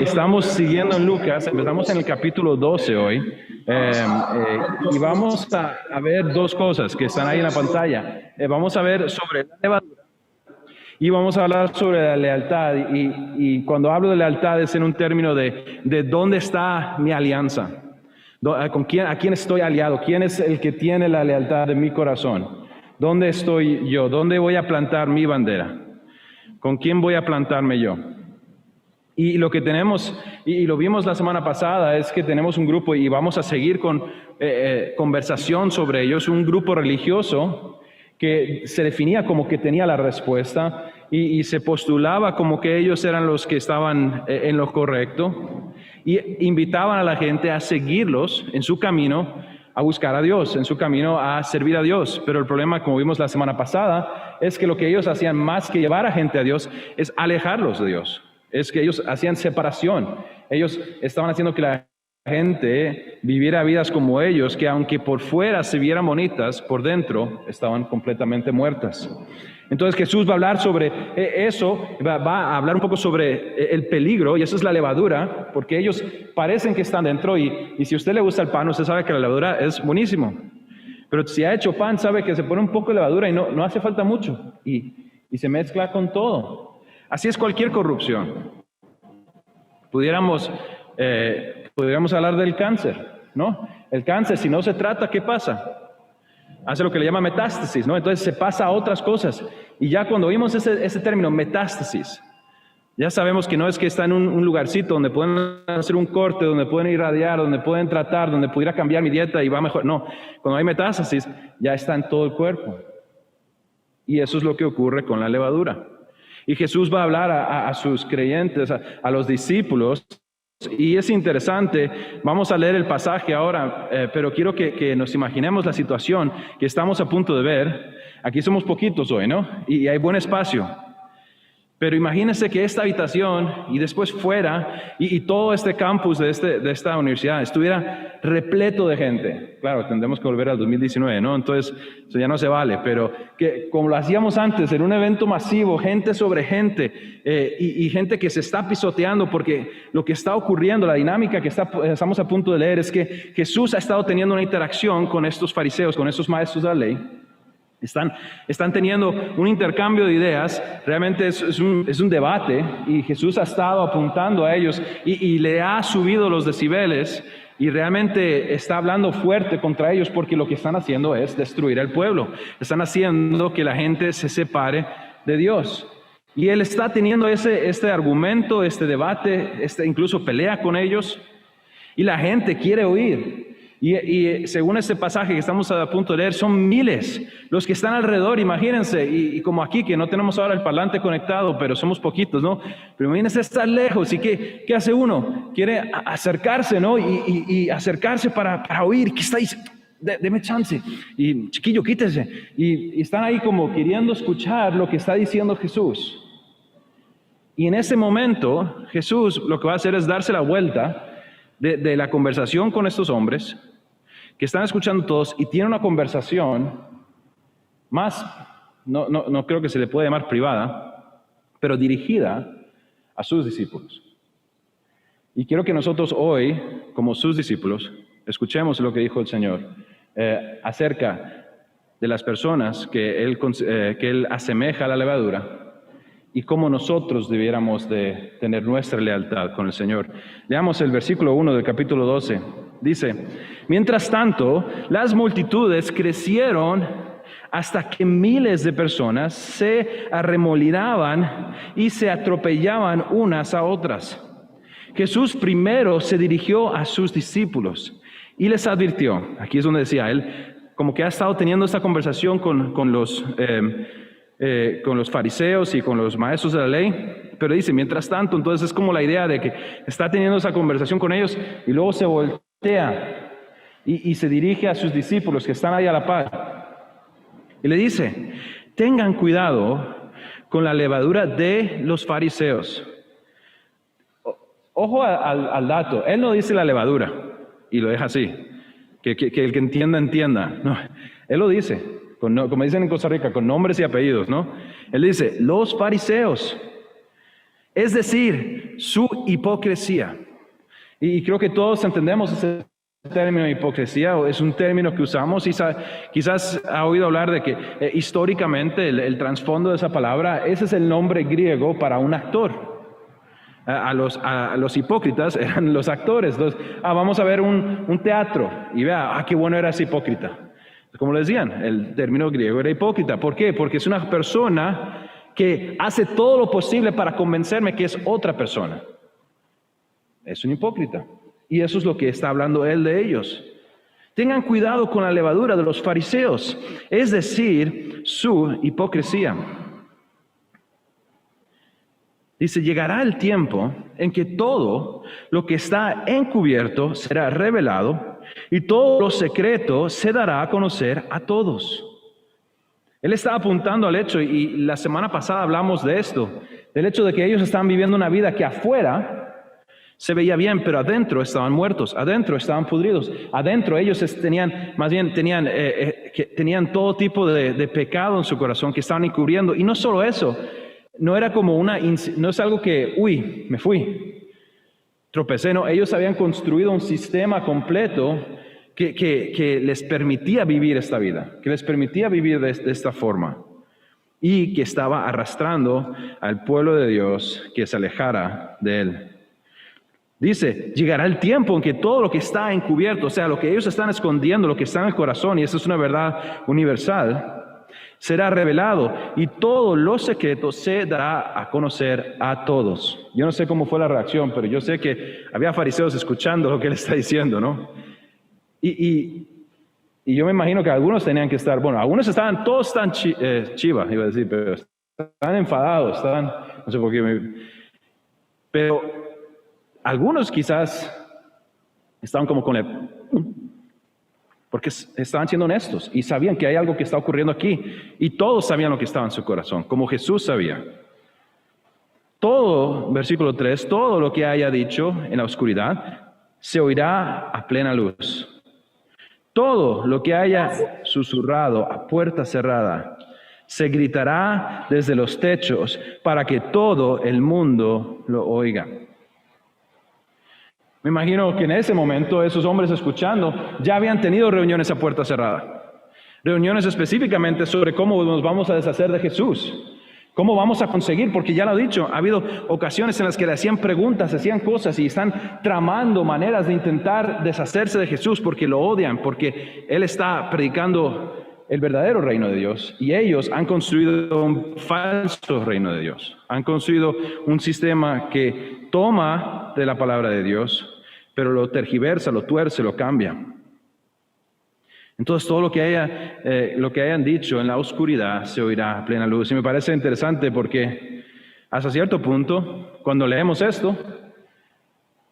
Estamos siguiendo en Lucas, empezamos en el capítulo 12 hoy, y vamos a ver dos cosas que están ahí en la pantalla. Vamos a ver sobre la levadura y vamos a hablar sobre la lealtad. Y cuando hablo de lealtad es en un término de dónde está mi alianza, a quién estoy aliado, quién es el que tiene la lealtad de mi corazón, dónde estoy yo, dónde voy a plantar mi bandera, con quién voy a plantarme yo. Y lo que tenemos, y lo vimos la semana pasada, es que tenemos un grupo y vamos a seguir con conversación sobre ellos, un grupo religioso que se definía como que tenía la respuesta y se postulaba como que ellos eran los que estaban en lo correcto y invitaban a la gente a seguirlos en su camino a buscar a Dios, en su camino a servir a Dios. Pero el problema, como vimos la semana pasada, es que lo que ellos hacían más que llevar a gente a Dios es alejarlos de Dios. Es que ellos hacían separación. Ellos estaban haciendo que la gente viviera vidas como ellos, que aunque por fuera se vieran bonitas, por dentro estaban completamente muertas. Entonces Jesús va a hablar sobre eso, va a hablar un poco sobre el peligro, y eso es la levadura, porque ellos parecen que están dentro, y si a usted le gusta el pan, usted sabe que la levadura es buenísimo. Pero si ha hecho pan, sabe que se pone un poco de levadura y no hace falta mucho, y se mezcla con todo. Así es cualquier corrupción. Pudiéramos hablar del cáncer, ¿no? El cáncer, si no se trata, ¿qué pasa? Hace lo que le llama metástasis, ¿no? Entonces se pasa a otras cosas. Y ya cuando oímos ese término, metástasis, ya sabemos que no es que está en un lugarcito donde pueden hacer un corte, donde pueden irradiar, donde pueden tratar, donde pudiera cambiar mi dieta y va mejor. No, cuando hay metástasis, ya está en todo el cuerpo. Y eso es lo que ocurre con la levadura. Y Jesús va a hablar a sus creyentes, a los discípulos, y es interesante. Vamos a leer el pasaje ahora, pero quiero que nos imaginemos la situación que estamos a punto de ver. Aquí somos poquitos hoy, ¿no? Y hay buen espacio. Pero imagínense que esta habitación y después fuera y todo este campus de esta universidad estuviera repleto de gente. Claro, tendremos que volver al 2019, ¿no? Entonces, eso ya no se vale, pero que como lo hacíamos antes, en un evento masivo, gente sobre gente, y gente que se está pisoteando, porque lo que está ocurriendo, la dinámica que estamos a punto de leer es que Jesús ha estado teniendo una interacción con estos fariseos, con estos maestros de la ley. Están teniendo un intercambio de ideas, realmente es un debate, y Jesús ha estado apuntando a ellos y le ha subido los decibeles y realmente está hablando fuerte contra ellos, porque lo que están haciendo es destruir al pueblo. Están haciendo que la gente se separe de Dios. Y él está teniendo este argumento, este debate, incluso pelea con ellos, y la gente quiere oír. Y según este pasaje que estamos a punto de leer, son miles los que están alrededor, imagínense, y como aquí que no tenemos ahora el parlante conectado, pero somos poquitos, ¿no? Pero imagínense estar lejos, y ¿qué hace uno? Quiere acercarse, ¿no? Y acercarse para oír. ¿Qué está diciendo? Deme chance, y chiquillo, quítese. Y están ahí como queriendo escuchar lo que está diciendo Jesús. Y en ese momento, Jesús lo que va a hacer es darse la vuelta de la conversación con estos hombres que están escuchando todos, y tiene una conversación más, no creo que se le pueda llamar privada, pero dirigida a sus discípulos. Y quiero que nosotros hoy, como sus discípulos, escuchemos lo que dijo el Señor acerca de las personas que Él asemeja a la levadura, y cómo nosotros debiéramos de tener nuestra lealtad con el Señor. Leamos el versículo 1 del capítulo 12. Dice: mientras tanto, las multitudes crecieron hasta que miles de personas se arremolinaban y se atropellaban unas a otras. Jesús primero se dirigió a sus discípulos y les advirtió. Aquí es donde decía él, como que ha estado teniendo esta conversación con los fariseos y con los maestros de la ley, pero dice, mientras tanto, entonces es como la idea de que está teniendo esa conversación con ellos y luego se voltea y se dirige a sus discípulos que están ahí a la par y le dice: tengan cuidado con la levadura de los fariseos. Ojo al dato, él no dice la levadura y lo deja así, que el que entienda, no, él lo dice como dicen en Costa Rica, con nombres y apellidos, ¿no? Él dice, los fariseos. Es decir, su hipocresía. Y creo que todos entendemos ese término hipocresía, es un término que usamos y quizás ha oído hablar de que históricamente el trasfondo de esa palabra, ese es el nombre griego para un actor. A los hipócritas eran los actores. Entonces, vamos a ver un teatro y vea, qué bueno era ese hipócrita. Como le decían, el término griego era hipócrita. ¿Por qué? Porque es una persona que hace todo lo posible para convencerme que es otra persona. Es un hipócrita. Y eso es lo que está hablando él de ellos. Tengan cuidado con la levadura de los fariseos, es decir, su hipocresía. Dice, llegará el tiempo en que todo lo que está encubierto será revelado y todo lo secreto se dará a conocer a todos. Él está apuntando al hecho, y la semana pasada hablamos de esto, del hecho de que ellos estaban viviendo una vida que afuera se veía bien, pero adentro estaban muertos, adentro estaban pudridos, adentro ellos tenían todo tipo de pecado en su corazón que estaban encubriendo. Y no solo eso, no era como no es algo que, me fui, tropecé, no, ellos habían construido un sistema completo que les permitía vivir esta vida, que les permitía vivir de esta forma, y que estaba arrastrando al pueblo de Dios que se alejara de él. Dice, llegará el tiempo en que todo lo que está encubierto, o sea, lo que ellos están escondiendo, lo que está en el corazón, y esa es una verdad universal, será revelado y todo lo secreto se dará a conocer a todos. Yo no sé cómo fue la reacción, pero yo sé que había fariseos escuchando lo que él está diciendo, ¿no? Y yo me imagino que algunos tenían que estar, algunos todos están chiva, iba a decir, pero están enfadados, no sé por qué, pero algunos quizás estaban como con porque estaban siendo honestos y sabían que hay algo que está ocurriendo aquí, y todos sabían lo que estaba en su corazón, como Jesús sabía. Todo, versículo 3, todo lo que haya dicho en la oscuridad se oirá a plena luz. Todo lo que haya susurrado a puerta cerrada se gritará desde los techos para que todo el mundo lo oiga. Me imagino que en ese momento esos hombres escuchando ya habían tenido reuniones a puerta cerrada. Reuniones específicamente sobre cómo nos vamos a deshacer de Jesús. ¿Cómo vamos a conseguir? Porque ya lo he dicho, ha habido ocasiones en las que le hacían preguntas, hacían cosas y están tramando maneras de intentar deshacerse de Jesús porque lo odian, porque Él está predicando el verdadero reino de Dios y ellos han construido un falso reino de Dios. Han construido un sistema que toma de la palabra de Dios, pero lo tergiversa, lo tuerce, lo cambia. Entonces todo lo que hayan dicho en la oscuridad se oirá a plena luz. Y me parece interesante porque hasta cierto punto, cuando leemos esto,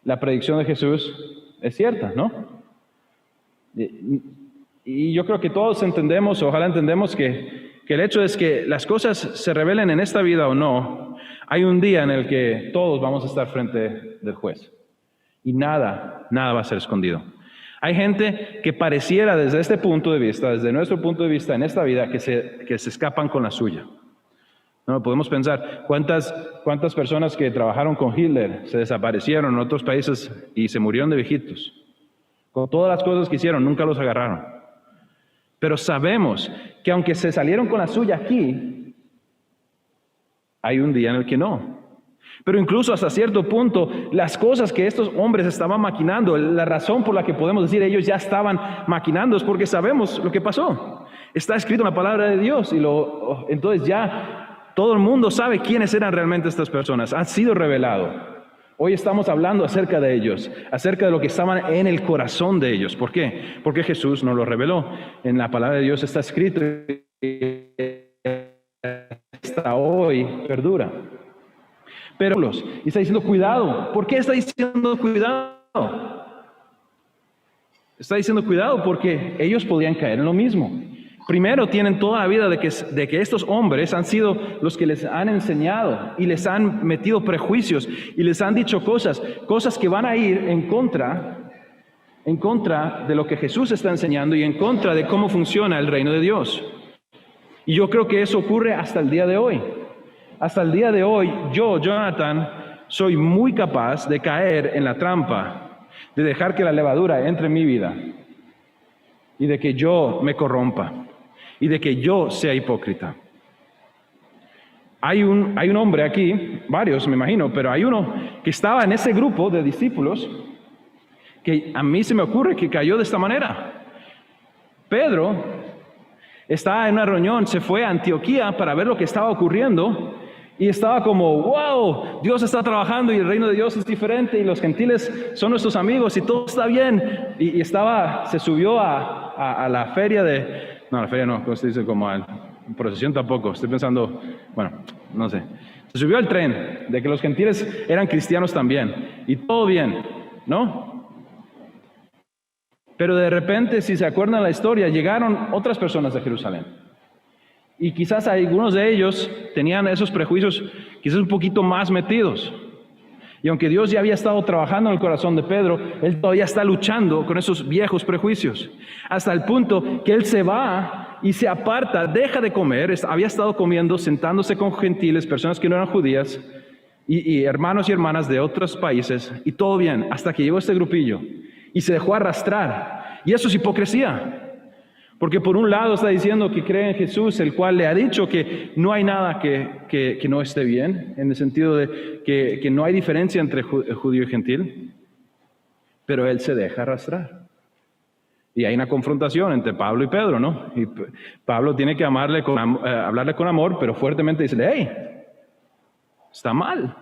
la predicción de Jesús es cierta, ¿no? Y yo creo que todos entendemos, ojalá entendemos que el hecho es que las cosas se revelen en esta vida o no, hay un día en el que todos vamos a estar frente del juez. Y nada va a ser escondido. Hay gente que pareciera desde este punto de vista, desde nuestro punto de vista en esta vida, que se escapan con la suya. No podemos pensar cuántas personas que trabajaron con Hitler se desaparecieron en otros países y se murieron de viejitos. Con todas las cosas que hicieron, nunca los agarraron. Pero sabemos que aunque se salieron con la suya aquí, hay un día en el que no. Pero incluso hasta cierto punto, las cosas que estos hombres estaban maquinando, la razón por la que podemos decir ellos ya estaban maquinando es porque sabemos lo que pasó. Está escrito en la palabra de Dios entonces ya todo el mundo sabe quiénes eran realmente estas personas. Han sido revelados. Hoy estamos hablando acerca de ellos, acerca de lo que estaban en el corazón de ellos. ¿Por qué? Porque Jesús nos lo reveló. En la palabra de Dios está escrito y hasta hoy perdura. Pero y está diciendo cuidado. ¿Por qué está diciendo cuidado? Está diciendo cuidado porque ellos podían caer en lo mismo. Primero, tienen toda la vida de que estos hombres han sido los que les han enseñado y les han metido prejuicios y les han dicho cosas que van a ir en contra de lo que Jesús está enseñando y en contra de cómo funciona el reino de Dios. Y yo creo que eso ocurre hasta el día de hoy. Hasta el día de hoy, yo, Jonathan, soy muy capaz de caer en la trampa, de dejar que la levadura entre en mi vida y de que yo me corrompa y de que yo sea hipócrita. Hay un hombre aquí, varios me imagino, pero hay uno que estaba en ese grupo de discípulos que a mí se me ocurre que cayó de esta manera. Pedro estaba en una reunión, se fue a Antioquía para ver lo que estaba ocurriendo y estaba como, wow, Dios está trabajando y el reino de Dios es diferente y los gentiles son nuestros amigos y todo está bien. Y se subió a la feria la feria no, ¿cómo se dice? Como a procesión tampoco, estoy pensando, bueno, no sé. Se subió al tren de que los gentiles eran cristianos también y todo bien, ¿no? Pero de repente, si se acuerdan la historia, llegaron otras personas de Jerusalén. Y quizás algunos de ellos tenían esos prejuicios quizás un poquito más metidos. Y aunque Dios ya había estado trabajando en el corazón de Pedro, él todavía está luchando con esos viejos prejuicios. Hasta el punto que él se va y se aparta, deja de comer. Había estado comiendo, sentándose con gentiles, personas que no eran judías, y hermanos y hermanas de otros países, y todo bien, hasta que llegó este grupillo. Y se dejó arrastrar. Y eso es hipocresía. Porque por un lado está diciendo que cree en Jesús, el cual le ha dicho que no hay nada que no esté bien, en el sentido de que no hay diferencia entre judío y gentil, pero él se deja arrastrar. Y hay una confrontación entre Pablo y Pedro, ¿no? Y Pablo tiene que hablarle con amor, pero fuertemente dice, hey, está mal.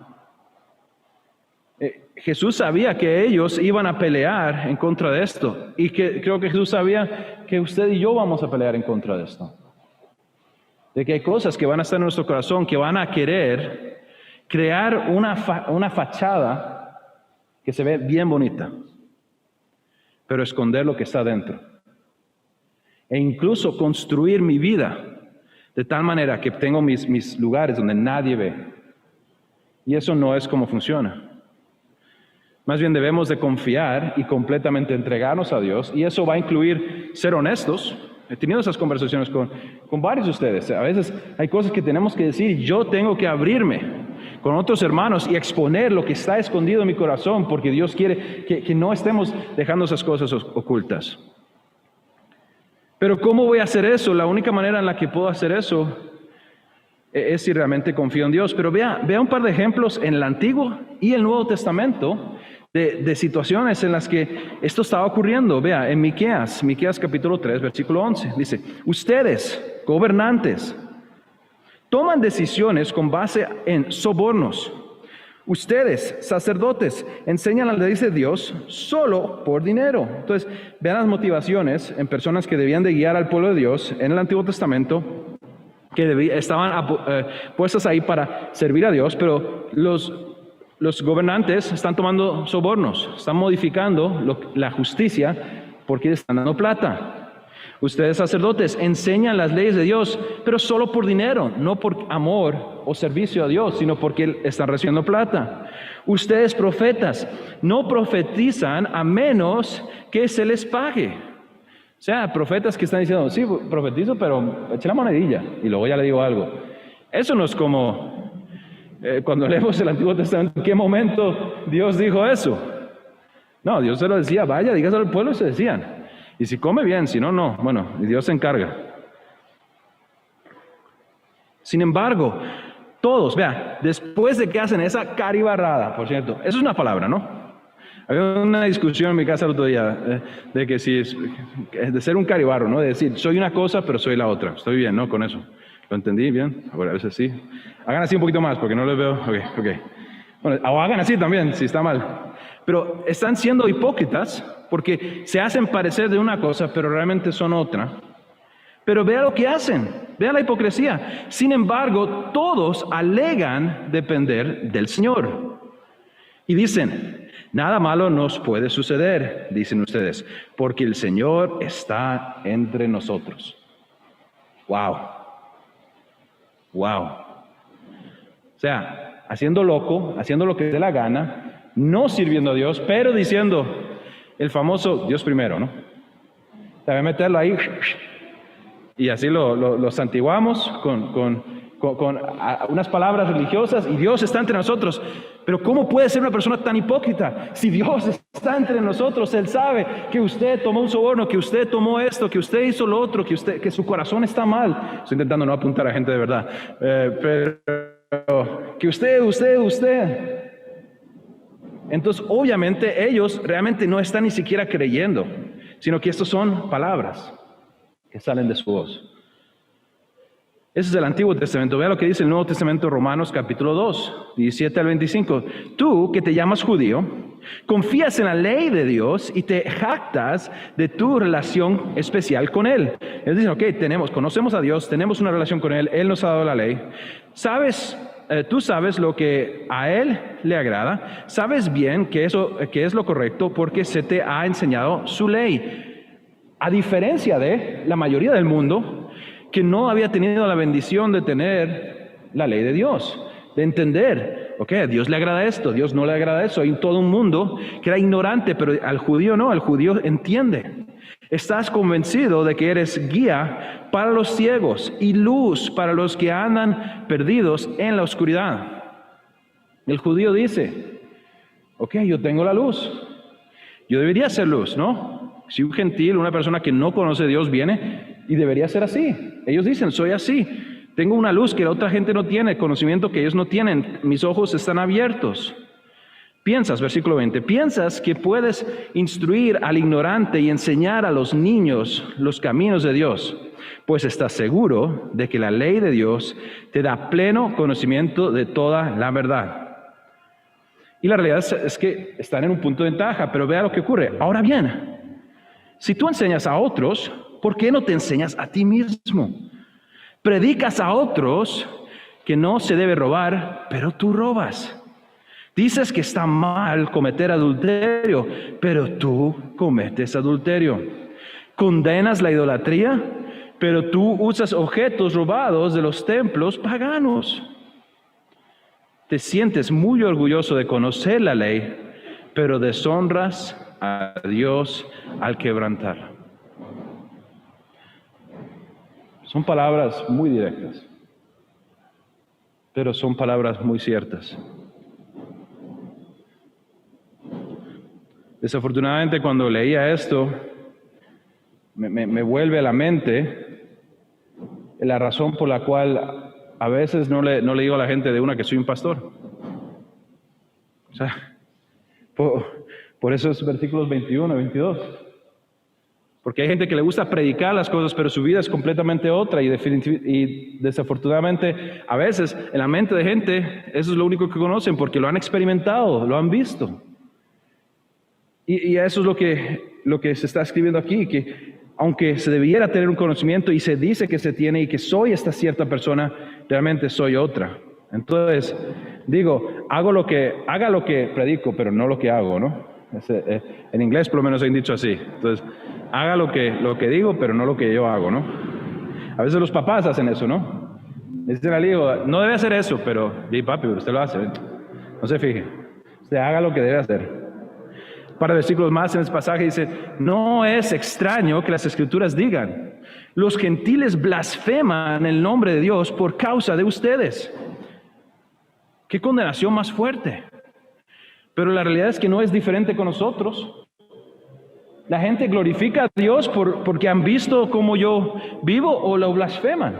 Jesús sabía que ellos iban a pelear en contra de esto, y creo que Jesús sabía que usted y yo vamos a pelear en contra de esto. De que hay cosas que van a estar en nuestro corazón, que van a querer crear una fachada que se ve bien bonita, pero esconder lo que está dentro. E incluso construir mi vida de tal manera que tengo mis lugares donde nadie ve. Y eso no es como funciona. Más bien debemos de confiar y completamente entregarnos a Dios, y eso va a incluir ser honestos. He tenido esas conversaciones con varios de ustedes. A veces hay cosas que tenemos que decir, yo tengo que abrirme con otros hermanos y exponer lo que está escondido en mi corazón, porque Dios quiere que no estemos dejando esas cosas ocultas. Pero ¿cómo voy a hacer eso? La única manera en la que puedo hacer eso es si realmente confío en Dios. Pero vea un par de ejemplos en el Antiguo y el Nuevo Testamento de situaciones en las que esto estaba ocurriendo. Vea, en Miqueas capítulo 3, versículo 11, dice, ustedes, gobernantes, toman decisiones con base en sobornos. Ustedes, sacerdotes, enseñan las leyes de Dios solo por dinero. Entonces, vean las motivaciones en personas que debían de guiar al pueblo de Dios en el Antiguo Testamento, que estaban puestas ahí para servir a Dios, pero los gobernantes están tomando sobornos, están modificando la justicia porque les están dando plata. Ustedes, sacerdotes, enseñan las leyes de Dios, pero solo por dinero, no por amor o servicio a Dios, sino porque están recibiendo plata. Ustedes, profetas, no profetizan a menos que se les pague. O sea, profetas que están diciendo, sí, profetizo, pero eché la monedilla y luego ya le digo algo. Eso no es como cuando leemos el Antiguo Testamento, ¿en qué momento Dios dijo eso? No, Dios se lo decía, vaya, dígaselo al pueblo, y se decían. Y si come bien, si no, no. Bueno, Dios se encarga. Sin embargo, todos, vea, después de que hacen esa caribarrada, por cierto, eso es una palabra, ¿no? Había una discusión en mi casa el otro día de que si es de ser un caribarro, ¿no? De decir, soy una cosa, pero soy la otra. Estoy bien, ¿no? Con eso. ¿Lo entendí bien? Bueno, a veces sí. Hagan así un poquito más, porque no les veo. Ok. Bueno, o hagan así también, si está mal. Pero están siendo hipócritas porque se hacen parecer de una cosa, pero realmente son otra. Pero vea lo que hacen, vea la hipocresía. Sin embargo, todos alegan depender del Señor. Y dicen, nada malo nos puede suceder, dicen ustedes, porque el Señor está entre nosotros. Wow. O sea, haciendo lo que dé la gana, no sirviendo a Dios, pero diciendo el famoso Dios primero, ¿no? Voy a meterlo ahí y así lo santiguamos con unas palabras religiosas y Dios está entre nosotros. Pero ¿cómo puede ser una persona tan hipócrita? Si Dios está entre nosotros, Él sabe que usted tomó un soborno, que usted tomó esto, que usted hizo lo otro, que su corazón está mal. Estoy intentando no apuntar a gente de verdad. Pero que usted. Entonces, obviamente, ellos realmente no están ni siquiera creyendo, sino que estas son palabras que salen de su voz. Ese es el Antiguo Testamento. Vea lo que dice el Nuevo Testamento, Romanos capítulo 2, 17 al 25. Tú que te llamas judío, confías en la ley de Dios y te jactas de tu relación especial con Él. Ellos dicen, ok, conocemos a Dios, tenemos una relación con Él, Él nos ha dado la ley. Tú sabes lo que a Él le agrada, sabes bien que es lo correcto porque se te ha enseñado su ley. A diferencia de la mayoría del mundo, que no había tenido la bendición de tener la ley de Dios, de entender, a Dios le agrada esto, a Dios no le agrada eso. Hay todo un mundo que era ignorante, pero al judío no, al judío entiende. Estás convencido de que eres guía para los ciegos y luz para los que andan perdidos en la oscuridad. El judío dice, yo tengo la luz, yo debería ser luz, ¿no? Si un gentil, una persona que no conoce a Dios viene, y debería ser así. Ellos dicen, soy así. Tengo una luz que la otra gente no tiene, conocimiento que ellos no tienen. Mis ojos están abiertos. Versículo 20, piensas que puedes instruir al ignorante y enseñar a los niños los caminos de Dios, pues estás seguro de que la ley de Dios te da pleno conocimiento de toda la verdad. Y la realidad es que están en un punto de ventaja, pero vea lo que ocurre. Ahora bien, si tú enseñas a otros, ¿por qué no te enseñas a ti mismo? Predicas a otros que no se debe robar, pero tú robas. Dices que está mal cometer adulterio, pero tú cometes adulterio. Condenas la idolatría, pero tú usas objetos robados de los templos paganos. Te sientes muy orgulloso de conocer la ley, pero deshonras a Dios al quebrantarla. Son palabras muy directas, pero son palabras muy ciertas. Desafortunadamente, cuando leía esto, me vuelve a la mente la razón por la cual a veces no le digo a la gente de una que soy un pastor. O sea, por esos versículos 21 y 22. Porque hay gente que le gusta predicar las cosas, pero su vida es completamente otra y desafortunadamente a veces en la mente de gente eso es lo único que conocen porque lo han experimentado, lo han visto. Y eso es lo que se está escribiendo aquí, que aunque se debiera tener un conocimiento y se dice que se tiene y que soy esta cierta persona, realmente soy otra. Entonces, digo, haga lo que predico, pero no lo que hago, ¿no? En inglés por lo menos han dicho así. Entonces, haga lo que digo, pero no lo que yo hago, ¿no? A veces los papás hacen eso, ¿no? Le dicen al hijo, no debe hacer eso, pero, papi, usted lo hace, ¿eh? No se fije. Usted haga lo que debe hacer. Un par de versículos más en este pasaje dice, no es extraño que las Escrituras digan, los gentiles blasfeman el nombre de Dios por causa de ustedes. ¿Qué condenación más fuerte? Pero la realidad es que no es diferente con nosotros. La gente glorifica a Dios porque han visto cómo yo vivo o lo blasfeman.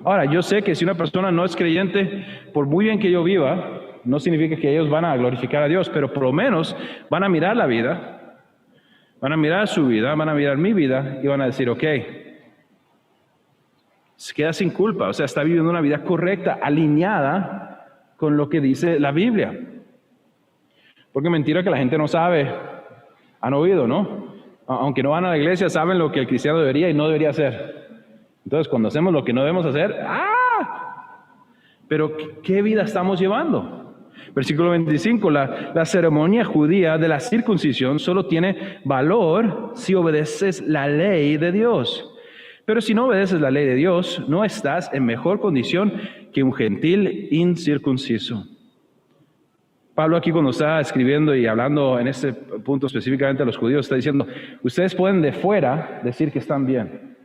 Ahora, yo sé que si una persona no es creyente, por muy bien que yo viva, no significa que ellos van a glorificar a Dios, pero por lo menos van a mirar la vida, van a mirar su vida, van a mirar mi vida y van a decir, se queda sin culpa, o sea, está viviendo una vida correcta, alineada con lo que dice la Biblia. Porque mentira que la gente no sabe, han oído, ¿no? Aunque no van a la iglesia, saben lo que el cristiano debería y no debería hacer. Entonces, cuando hacemos lo que no debemos hacer, Pero, ¿qué vida estamos llevando? Versículo 25, la ceremonia judía de la circuncisión solo tiene valor si obedeces la ley de Dios. Pero si no obedeces la ley de Dios, no estás en mejor condición que un gentil incircunciso. Pablo aquí cuando está escribiendo y hablando en este punto específicamente a los judíos, está diciendo, ustedes pueden de fuera decir que están bien,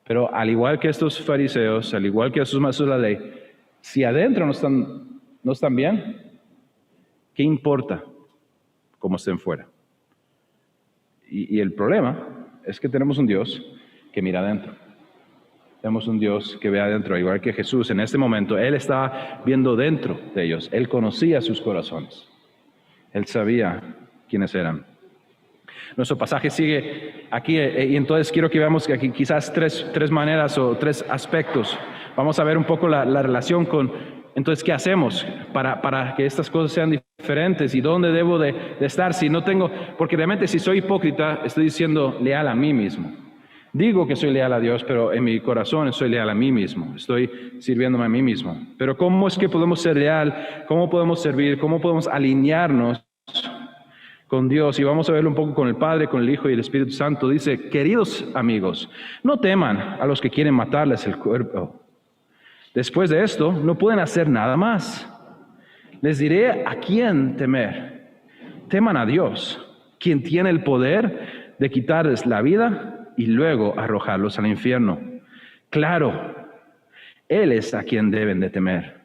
pero al igual que estos fariseos, al igual que estos maestros de la ley, si adentro no están bien, ¿Qué importa cómo estén fuera? Y el problema es que tenemos un Dios que mira adentro. Tenemos un Dios que ve adentro, igual que Jesús. En este momento, Él estaba viendo dentro de ellos. Él conocía sus corazones. Él sabía quiénes eran. Nuestro pasaje sigue aquí, y entonces quiero que veamos que aquí quizás tres maneras o tres aspectos. Vamos a ver un poco la relación con, entonces, ¿qué hacemos para que estas cosas sean diferentes? ¿Y dónde debo de estar? Si no tengo, porque realmente si soy hipócrita, estoy siendo leal a mí mismo. Digo que soy leal a Dios, pero en mi corazón soy leal a mí mismo. Estoy sirviéndome a mí mismo. Pero ¿cómo es que podemos ser leal? ¿Cómo podemos servir? ¿Cómo podemos alinearnos con Dios? Y vamos a verlo un poco con el Padre, con el Hijo y el Espíritu Santo. Dice, queridos amigos, no teman a los que quieren matarles el cuerpo. Después de esto, no pueden hacer nada más. Les diré a quién temer. Teman a Dios, quien tiene el poder de quitarles la vida y luego arrojarlos al infierno. Claro, Él es a quien deben de temer.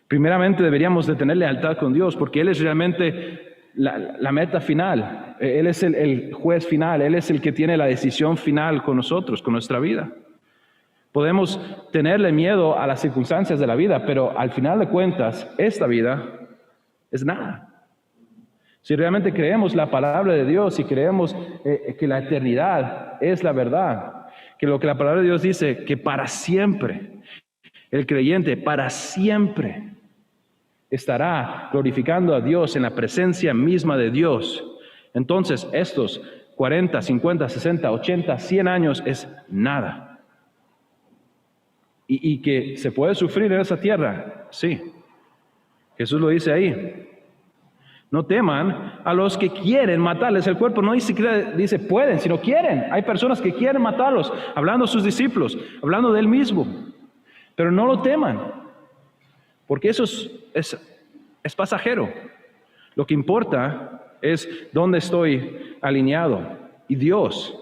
Primeramente deberíamos de tener lealtad con Dios, porque Él es realmente la meta final. Él es el juez final. Él es el que tiene la decisión final con nosotros, con nuestra vida. Podemos tenerle miedo a las circunstancias de la vida, pero al final de cuentas, esta vida es nada. Si realmente creemos la palabra de Dios y creemos que la eternidad es la verdad, que lo que la palabra de Dios dice, que para siempre, el creyente para siempre estará glorificando a Dios en la presencia misma de Dios, entonces estos 40, 50, 60, 80, 100 años es nada. Y que se puede sufrir en esa tierra, sí. Jesús lo dice ahí. No teman a los que quieren matarles el cuerpo. No dice pueden, sino quieren. Hay personas que quieren matarlos, hablando a sus discípulos, hablando de Él mismo. Pero no lo teman, porque eso es pasajero. Lo que importa es dónde estoy alineado. Y Dios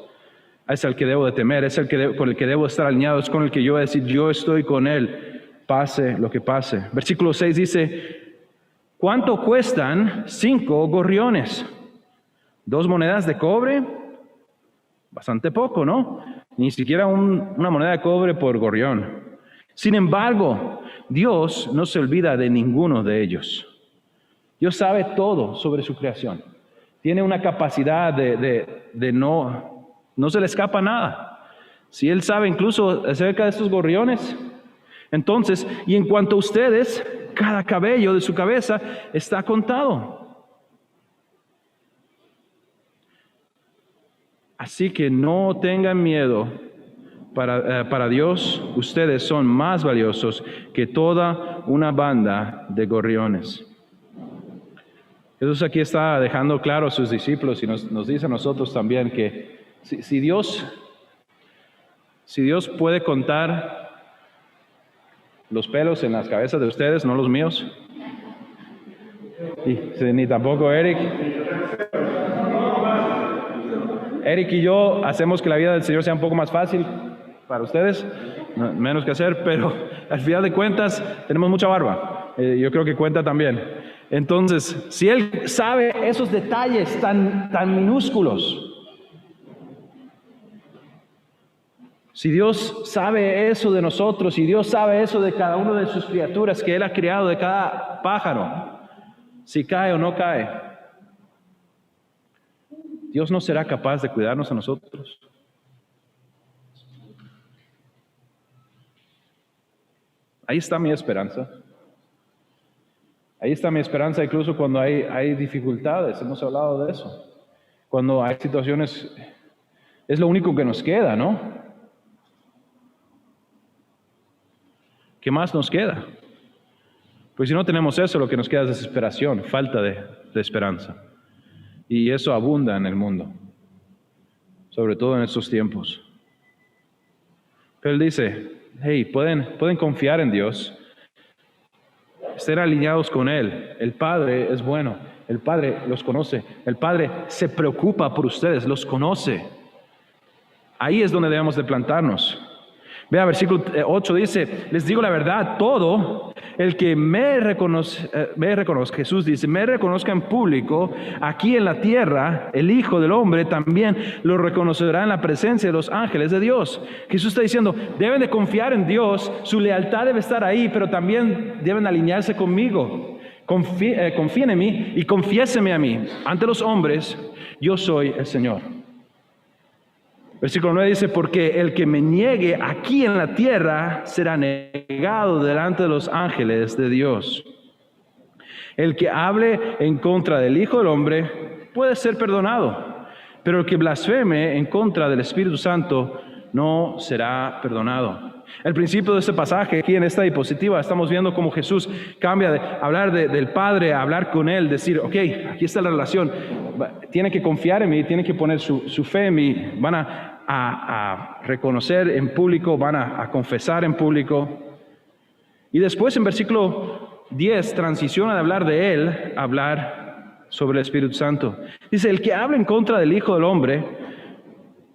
es el que debo de temer, es con el que debo estar alineado, es con el que yo voy a decir, yo estoy con Él, pase lo que pase. Versículo 6 dice, ¿cuánto cuestan 5 gorriones? 2 monedas de cobre, bastante poco, ¿no? Ni siquiera una moneda de cobre por gorrión. Sin embargo, Dios no se olvida de ninguno de ellos. Dios sabe todo sobre su creación. Tiene una capacidad de no se le escapa nada. Si Él sabe incluso acerca de estos gorriones, entonces, y en cuanto a ustedes, cada cabello de su cabeza está contado. Así que no tengan miedo. Para Dios, ustedes son más valiosos que toda una banda de gorriones. Jesús aquí está dejando claro a sus discípulos y nos dice a nosotros también que si Dios puede contar los pelos en las cabezas de ustedes, no los míos, ni tampoco Eric. Eric y yo hacemos que la vida del Señor sea un poco más fácil para ustedes, menos que hacer, pero al final de cuentas tenemos mucha barba. Yo creo que cuenta también. Entonces, si Él sabe esos detalles tan minúsculos, si Dios sabe eso de nosotros, y Dios sabe eso de cada una de sus criaturas que Él ha creado, de cada pájaro, si cae o no cae, Dios no será capaz de cuidarnos a nosotros. Ahí está mi esperanza. Ahí está mi esperanza incluso cuando hay dificultades. Hemos hablado de eso. Cuando hay situaciones, es lo único que nos queda, ¿no? ¿Qué más nos queda? Pues si no tenemos eso, lo que nos queda es desesperación, falta de esperanza. Y eso abunda en el mundo, sobre todo en estos tiempos. Pero Él dice, hey, pueden confiar en Dios, estén alineados con Él. El Padre es bueno, el Padre los conoce, el Padre se preocupa por ustedes, los conoce. Ahí es donde debemos de plantarnos. Vea, versículo 8 dice, les digo la verdad, todo el que me reconozca, Jesús dice, me reconozca en público, aquí en la tierra, el Hijo del Hombre también lo reconocerá en la presencia de los ángeles de Dios. Jesús está diciendo, deben de confiar en Dios, su lealtad debe estar ahí, pero también deben alinearse conmigo. Confíen en mí y confiéseme a mí ante los hombres, yo soy el Señor. Versículo 9 dice, porque el que me niegue aquí en la tierra será negado delante de los ángeles de Dios. El que hable en contra del Hijo del Hombre puede ser perdonado, pero el que blasfeme en contra del Espíritu Santo no será perdonado. El principio de este pasaje, aquí en esta diapositiva, estamos viendo cómo Jesús cambia de hablar del Padre a hablar con Él, decir, ok, aquí está la relación, tienen que confiar en mí, tienen que poner su fe en mí, van a reconocer en público, van a confesar en público. Y después en versículo 10 transiciona de hablar de Él a hablar sobre el Espíritu Santo. Dice, el que habla en contra del Hijo del Hombre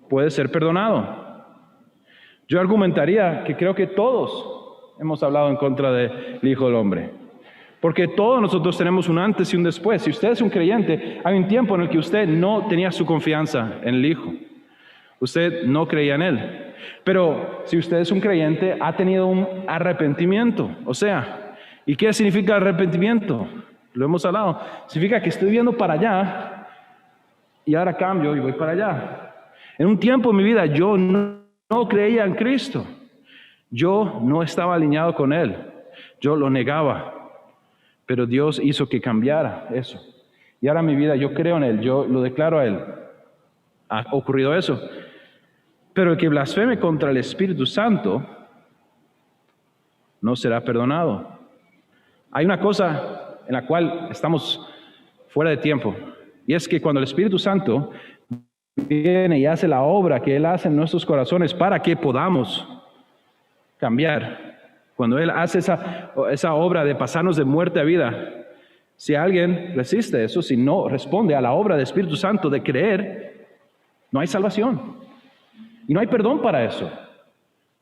puede ser perdonado. Yo argumentaría que creo que todos hemos hablado en contra del Hijo del Hombre. Porque todos nosotros tenemos un antes y un después. Si usted es un creyente, hay un tiempo en el que usted no tenía su confianza en el Hijo. Usted no creía en Él. Pero si usted es un creyente, ha tenido un arrepentimiento. O sea, ¿y qué significa arrepentimiento? Lo hemos hablado. Significa que estoy viendo para allá y ahora cambio y voy para allá. En un tiempo en mi vida yo no creía en Cristo. Yo no estaba alineado con Él. Yo lo negaba. Pero Dios hizo que cambiara eso. Y ahora en mi vida yo creo en Él. Yo lo declaro a Él. Ha ocurrido eso. Pero el que blasfeme contra el Espíritu Santo no será perdonado. Hay una cosa en la cual estamos fuera de tiempo. Y es que cuando el Espíritu Santo viene y hace la obra que Él hace en nuestros corazones para que podamos cambiar. Cuando Él hace esa obra de pasarnos de muerte a vida, si alguien resiste eso, si no responde a la obra del Espíritu Santo de creer, no hay salvación. Y no hay perdón para eso.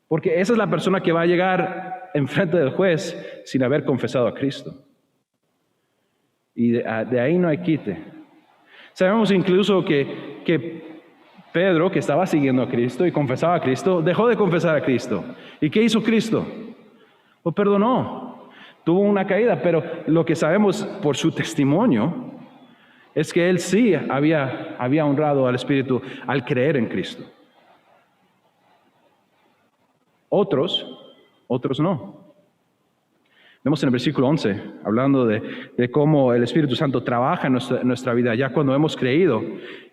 Porque esa es la persona que va a llegar enfrente del juez sin haber confesado a Cristo. Y de ahí no hay quite. Sabemos incluso que Pedro, que estaba siguiendo a Cristo y confesaba a Cristo, dejó de confesar a Cristo. ¿Y qué hizo Cristo? Lo perdonó. Tuvo una caída, pero lo que sabemos por su testimonio es que él sí había honrado al Espíritu al creer en Cristo. Otros no. Vemos en el versículo 11, hablando de cómo el Espíritu Santo trabaja en nuestra vida, ya cuando hemos creído.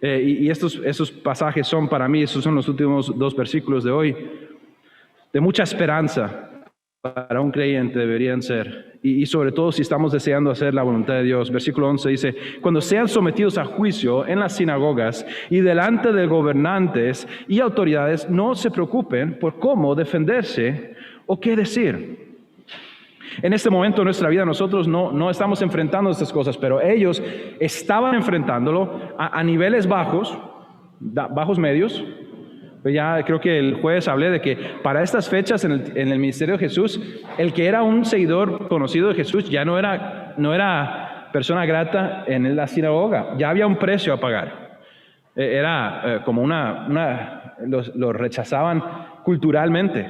Y esos pasajes son para mí, esos son los últimos 2 versículos de hoy, de mucha esperanza para un creyente deberían ser. Y sobre todo si estamos deseando hacer la voluntad de Dios. Versículo 11 dice, cuando sean sometidos a juicio en las sinagogas y delante de gobernantes y autoridades, no se preocupen por cómo defenderse o qué decir. En este momento de nuestra vida nosotros no estamos enfrentando estas cosas, pero ellos estaban enfrentándolo a niveles bajos medios. Ya creo que el jueves hablé de que para estas fechas en el ministerio de Jesús, el que era un seguidor conocido de Jesús ya no era persona grata en la sinagoga, ya había un precio a pagar. Era como lo rechazaban culturalmente,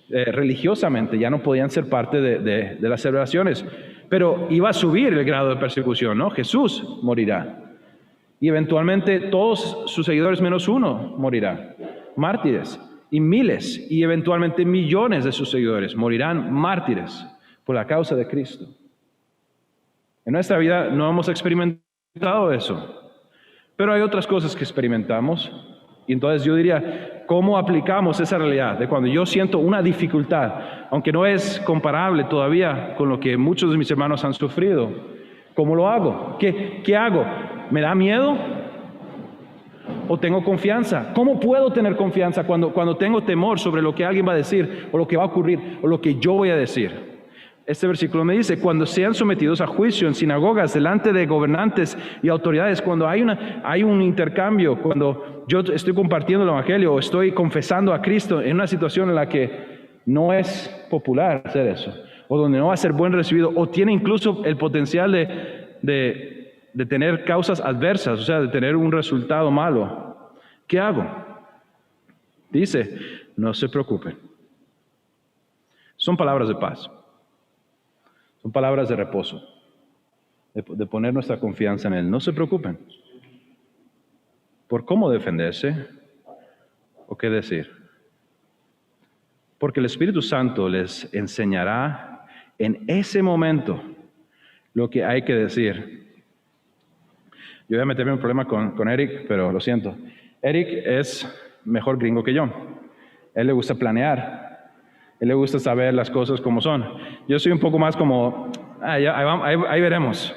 religiosamente, ya no podían ser parte de las celebraciones, pero iba a subir el grado de persecución, ¿no? Jesús morirá. Y eventualmente todos sus seguidores menos uno morirá, mártires, y miles y eventualmente millones de sus seguidores morirán mártires por la causa de Cristo. En nuestra vida no hemos experimentado eso, pero hay otras cosas que experimentamos. Y entonces yo diría, ¿cómo aplicamos esa realidad de cuando yo siento una dificultad, aunque no es comparable todavía con lo que muchos de mis hermanos han sufrido? ¿Cómo lo hago? ¿Qué hago? ¿Me da miedo? ¿O tengo confianza? ¿Cómo puedo tener confianza cuando tengo temor sobre lo que alguien va a decir, o lo que va a ocurrir, o lo que yo voy a decir? Este versículo me dice, cuando sean sometidos a juicio en sinagogas, delante de gobernantes y autoridades, cuando hay un intercambio, cuando yo estoy compartiendo el Evangelio o estoy confesando a Cristo en una situación en la que no es popular hacer eso, o donde no va a ser buen recibido, o tiene incluso el potencial de tener causas adversas, o sea, de tener un resultado malo, ¿qué hago? Dice, no se preocupen. Son palabras de paz. Son palabras de reposo, de poner nuestra confianza en Él. No se preocupen por cómo defenderse o qué decir. Porque el Espíritu Santo les enseñará en ese momento lo que hay que decir. Yo voy a meterme en un problema con Eric, pero lo siento. Eric es mejor gringo que yo. Él le gusta planear. Él le gusta saber las cosas como son. Yo soy un poco más como, ahí veremos,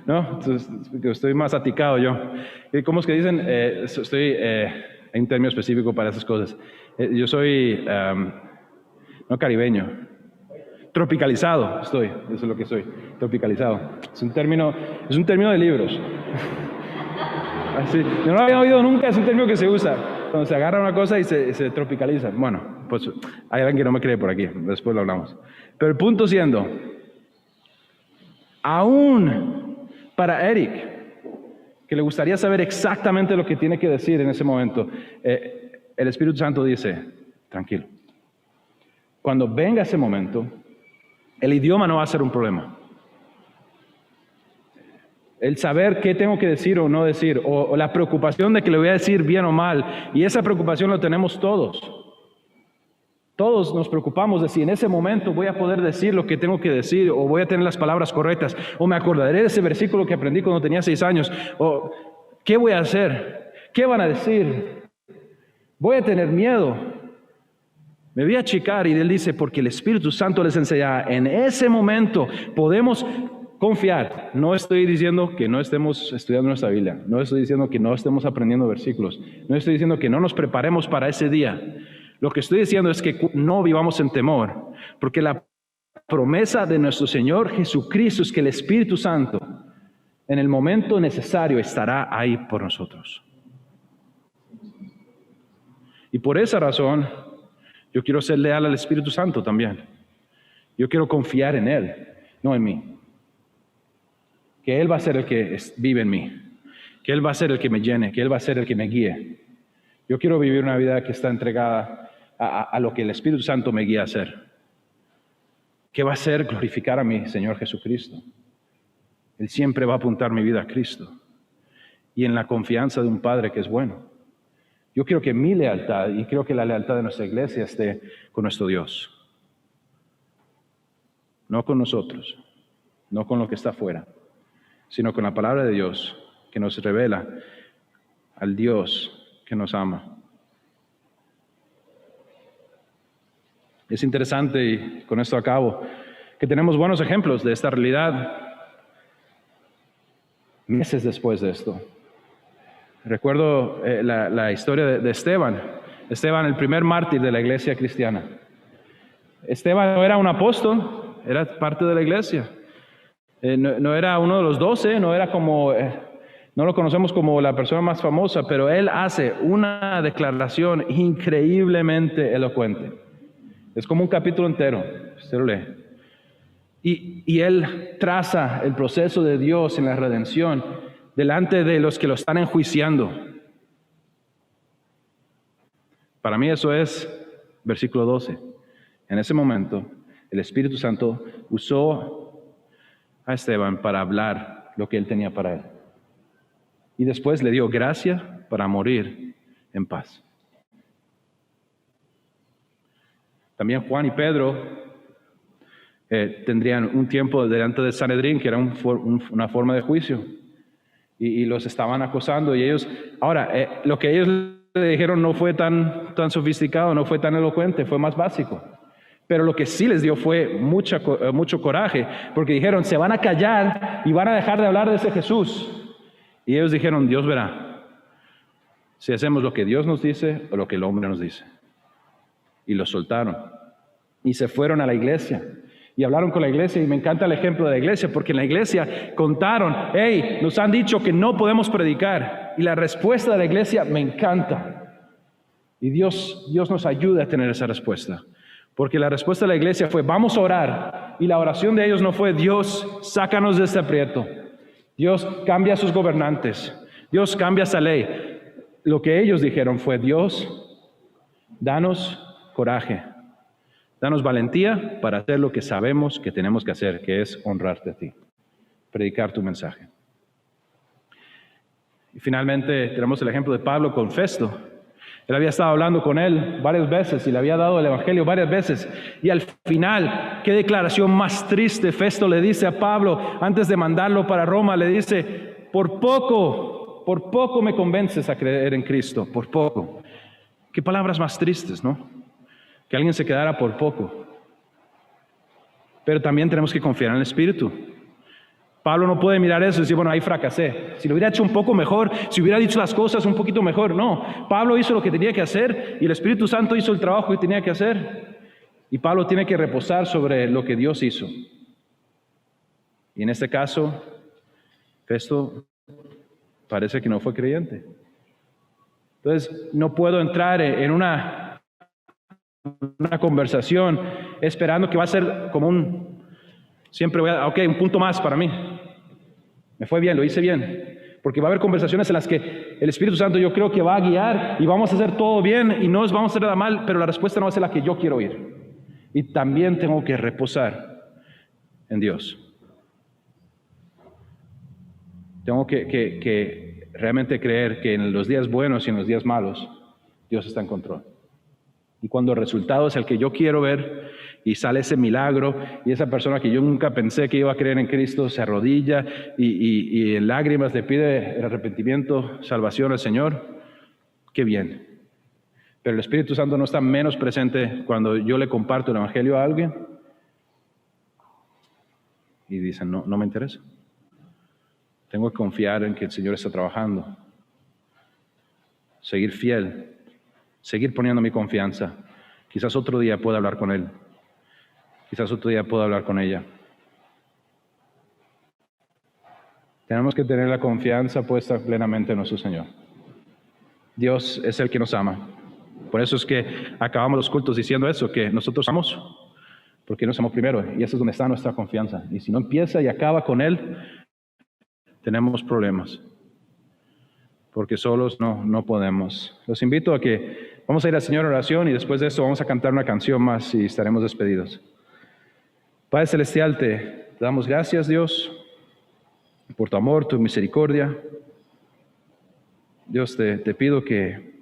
¿no? Entonces, estoy más aticado yo. ¿Cómo es que dicen? Hay un término específico para esas cosas. Yo soy, no caribeño, tropicalizado estoy, eso es lo que soy, tropicalizado. Es un término de libros. Así, yo no lo había oído nunca, es un término que se usa cuando se agarra una cosa y se tropicaliza. Bueno, pues hay alguien que no me cree por aquí, después lo hablamos. Pero el punto siendo, aún para Eric, que le gustaría saber exactamente lo que tiene que decir en ese momento, el Espíritu Santo dice, tranquilo. Cuando venga ese momento, el idioma no va a ser un problema. El saber qué tengo que decir o no decir, o la preocupación de que le voy a decir bien o mal, y esa preocupación la tenemos todos. Todos nos preocupamos de si en ese momento voy a poder decir lo que tengo que decir, o voy a tener las palabras correctas, o me acordaré de ese versículo que aprendí cuando tenía 6 años, o ¿qué voy a hacer? ¿Qué van a decir? ¿Voy a tener miedo? Me voy a achicar, y él dice, porque el Espíritu Santo les enseñará. En ese momento podemos confiar. No estoy diciendo que no estemos estudiando nuestra Biblia, no estoy diciendo que no estemos aprendiendo versículos, no estoy diciendo que no nos preparemos para ese día. Lo que estoy diciendo es que no vivamos en temor, porque la promesa de nuestro Señor Jesucristo es que el Espíritu Santo en el momento necesario estará ahí por nosotros. Y por esa razón yo quiero ser leal al Espíritu Santo también. Yo quiero confiar en Él, no en mí. Que Él va a ser el que vive en mí, que Él va a ser el que me llene, que Él va a ser el que me guíe. Yo quiero vivir una vida que está entregada a lo que el Espíritu Santo me guía a hacer. ¿Qué va a hacer? Glorificar a mi Señor Jesucristo. Él siempre va a apuntar mi vida a Cristo y en la confianza de un Padre que es bueno. Yo quiero que mi lealtad, y creo que la lealtad de nuestra iglesia, esté con nuestro Dios. No con nosotros, no con lo que está afuera, sino con la palabra de Dios que nos revela al Dios que nos ama. Es interesante, y con esto acabo, que tenemos buenos ejemplos de esta realidad meses después de esto. Recuerdo la historia de Esteban. Esteban, el primer mártir de la iglesia cristiana. Esteban no era un apóstol, era parte de la iglesia. No era uno de los 12, no era como, no lo conocemos como la persona más famosa, pero él hace una declaración increíblemente elocuente. Es como un capítulo entero, usted lo lee. Y él traza el proceso de Dios en la redención delante de los que lo están enjuiciando. Para mí eso es versículo 12. En ese momento, el Espíritu Santo usó a Esteban para hablar lo que él tenía para él. Y después le dio gracia para morir en paz. También Juan y Pedro tendrían un tiempo delante del Sanedrín, que era una forma de juicio. Y los estaban acosando. Y ellos, ahora, lo que ellos le dijeron no fue tan sofisticado, no fue tan elocuente, fue más básico. Pero lo que sí les dio fue mucho coraje, porque dijeron, se van a callar y van a dejar de hablar de ese Jesús. Y ellos dijeron, Dios verá si hacemos lo que Dios nos dice o lo que el hombre nos dice. Y los soltaron. Y se fueron a la iglesia. Y hablaron con la iglesia, y me encanta el ejemplo de la iglesia, porque en la iglesia contaron, hey, nos han dicho que no podemos predicar. Y la respuesta de la iglesia me encanta. Y Dios nos ayuda a tener esa respuesta. Porque la respuesta de la iglesia fue, vamos a orar. Y la oración de ellos no fue: Dios, sácanos de este aprieto. Dios, cambia a sus gobernantes. Dios, cambia esa ley. Lo que ellos dijeron fue: Dios, danos coraje. Danos valentía para hacer lo que sabemos que tenemos que hacer, que es honrarte a ti, predicar tu mensaje. Y finalmente tenemos el ejemplo de Pablo con Festo. Él había estado hablando con él varias veces y le había dado el evangelio varias veces. Y al final, qué declaración más triste. Festo le dice a Pablo, antes de mandarlo para Roma, le dice: por poco me convences a creer en Cristo, por poco. Qué palabras más tristes, ¿no? Que alguien se quedara por poco. Pero también tenemos que confiar en el Espíritu. Pablo no puede mirar eso y decir: bueno, ahí fracasé. Si lo hubiera hecho un poco mejor, si hubiera dicho las cosas un poquito mejor. No, Pablo hizo lo que tenía que hacer y el Espíritu Santo hizo el trabajo que tenía que hacer. Y Pablo tiene que reposar sobre lo que Dios hizo. Y en este caso, Festo parece que no fue creyente. Entonces, no puedo entrar en una conversación esperando que va a ser como un punto más para mí. Me fue bien, lo hice bien. Porque va a haber conversaciones en las que el Espíritu Santo, yo creo que va a guiar y vamos a hacer todo bien y no nos vamos a hacer nada mal, pero la respuesta no va a ser la que yo quiero oír. Y también tengo que reposar en Dios. Tengo que realmente creer que en los días buenos y en los días malos, Dios está en control. Y cuando el resultado es el que yo quiero ver y sale ese milagro y esa persona que yo nunca pensé que iba a creer en Cristo se arrodilla y en lágrimas le pide el arrepentimiento, salvación al Señor, qué bien. Pero el Espíritu Santo no está menos presente cuando yo le comparto el Evangelio a alguien y dicen: no me interesa. Tengo que confiar en que el Señor está trabajando. Seguir fiel. Seguir poniendo mi confianza. Quizás otro día pueda hablar con Él. Quizás otro día pueda hablar con ella. Tenemos que tener la confianza puesta plenamente en nuestro Señor. Dios es el que nos ama. Por eso es que acabamos los cultos diciendo eso, que nosotros amamos porque nos amó primero. Y eso es donde está nuestra confianza. Y si no empieza y acaba con Él, tenemos problemas. Porque solos no podemos. Los invito a que vamos a ir al Señor en oración y después de eso vamos a cantar una canción más y estaremos despedidos. Padre Celestial, te damos gracias, Dios, por tu amor, tu misericordia. Dios, te pido que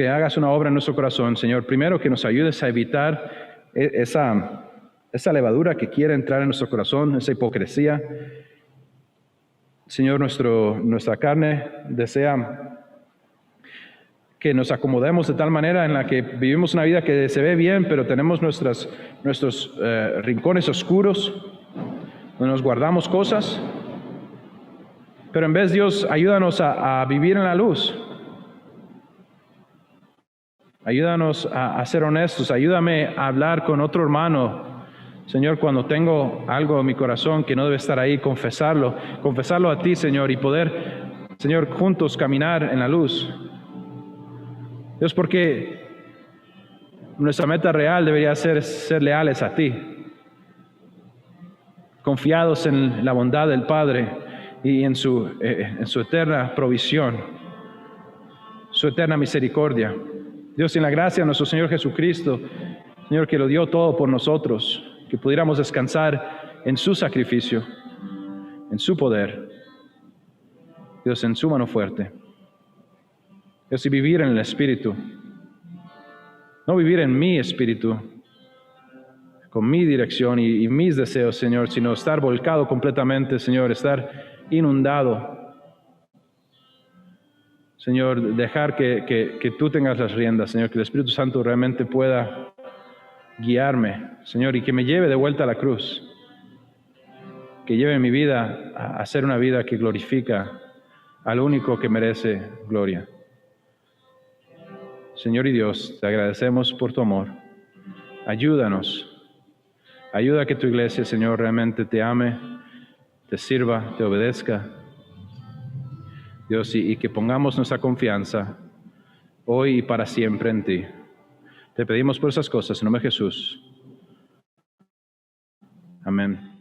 hagas una obra en nuestro corazón, Señor. Primero, que nos ayudes a evitar esa levadura que quiere entrar en nuestro corazón, esa hipocresía. Señor, nuestra carne desea que nos acomodemos de tal manera en la que vivimos una vida que se ve bien, pero tenemos nuestros rincones oscuros, donde nos guardamos cosas. Pero en vez, Dios, ayúdanos a vivir en la luz. Ayúdanos a ser honestos. Ayúdame a hablar con otro hermano. Señor, cuando tengo algo en mi corazón que no debe estar ahí, confesarlo a ti, Señor, y poder, Señor, juntos caminar en la luz. Dios, porque nuestra meta real debería ser leales a ti, confiados en la bondad del Padre y en su eterna provisión, su eterna misericordia. Dios, en la gracia de nuestro Señor Jesucristo, Señor, que lo dio todo por nosotros, que pudiéramos descansar en su sacrificio, en su poder, Dios, en su mano fuerte. Dios, y vivir en el Espíritu, no vivir en mi espíritu, con mi dirección y mis deseos, Señor, sino estar volcado completamente, Señor, estar inundado. Señor, dejar que tú tengas las riendas, Señor, que el Espíritu Santo realmente pueda guiarme, Señor, y que me lleve de vuelta a la cruz, que lleve mi vida a ser una vida que glorifica al único que merece gloria. Señor y Dios, te agradecemos por tu amor. Ayúdanos. Ayuda a que tu iglesia, Señor, realmente te ame, te sirva, te obedezca. Dios, y que pongamos nuestra confianza hoy y para siempre en ti. Te pedimos por esas cosas en nombre de Jesús. Amén.